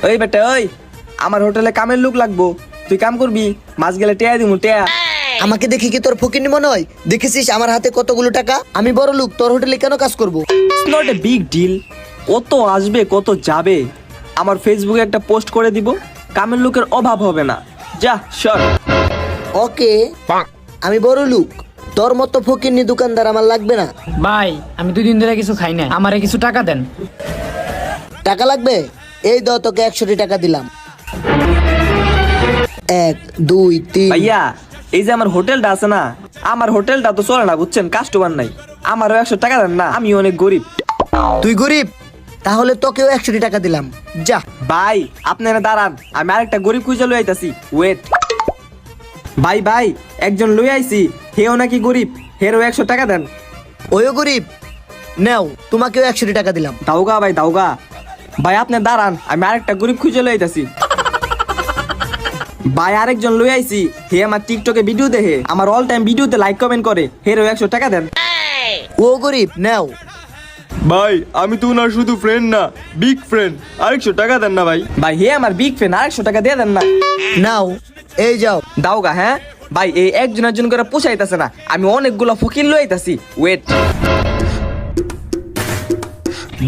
ওই বেটা ওই, আমার হোটেলে কামের লোক লাগবো, তুই কাম করবি, মাস গেলে টেয়া দিমু টেয়া। আমাকে দেখি কি তোর ফকিন্নি মনে হয়? দেখেছিস আমার হাতে কতগুলো টাকা? আমি বড় লোক, তোর হোটেলে কেন কাজ করব? It's not a big deal. কত আসবে কত যাবে, আমার ফেসবুকে একটা পোস্ট করে দিব, কামের লোকের অভাব হবে না। যা সর। ওকে, আমি বড় লোক, তোর মতো ফকিন্নি দোকানদার আমার লাগবে না। ভাই আমি 2 দিন ধরে কিছু খাই না, আমারে কিছু টাকা দেন। টাকা লাগবে? এই দাও, তোকে 100 টাকা দিলাম। 1 2 3। ভাইয়া এই যে আমার হোটেলটা আছে না, আমার হোটেলটা তো চলে না বুঝছেন, কাস্টমার নাই, আমারও 100 টাকা দেন না, আমি অনেক গরিব। তুই গরিব? তাহলে তোকেও 100 টাকা দিলাম, যা। ভাই আপনারা দাঁড়ান, আমি আরেকটা গরিব খুঁজে লই আইতাছি, ওয়েট। ভাই ভাই একজন লই আইছি, হেও নাকি গরিব, হেরও 100 টাকা দেন। ওইও গরিব? নেও, তোমাকেও 100 টাকা দিলাম। দাউগা ভাই দাউগা। ভাই আপনি দাঁড়ান, আমি আরেকটা গরিব খুঁজে লই আইতাছি। ভাই আরেকজন লই আইছি, হে আমার টিকটকে ভিডিও দেখে, আমার অল টাইম ভিডিওতে লাইক কমেন্ট করে, হেরও 100 টাকা দেন। ও গরিব, নেও। ভাই আমি তো উনার শুধু ফ্রেন্ড না, বিগ ফ্রেন্ড, আরেকশো টাকা দেন না ভাই। ভাই হে আমার বিগ ফ্রেন্ড, 100 টাকা দিয়ে দেন না। নাও, এই যাও। দাওগা। হ্যাঁ ভাই এই একজন করে পোষাইতেছে না, আমি অনেকগুলো ফকির লই আইতাছি, ওয়েট।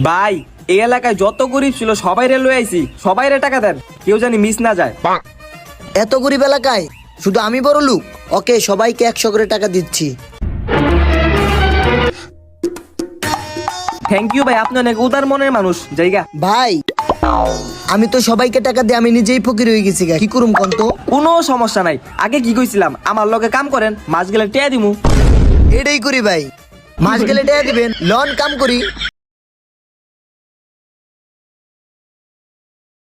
ভাই এই এলাকায় যত গরিব ছিল সবাই রে লই আইছি, সবাই রে টাকা দেন, কেউ জানি মিস না যায়। এত গরিব এলাকায় শুধু আমি বড় লোক? ওকে, সবাইকে 100 করে টাকা দিচ্ছি। থ্যাংক ইউ ভাই, আপনি অনেক উদার মনের মানুষ, জায়গা। ভাই আমি তো সবাইকে টাকা দিয়ে আমি নিজেই ফকির হয়ে গেছি গা, কি করুম কোন তো? কোনো সমস্যা নাই, আগে কি কইছিলাম, আমার লগে কাম করেন, মাস গেলে টেয়া দিমু। এটাই করি ভাই, মাস গেলে টাকা দিবেন, লন কাম করি।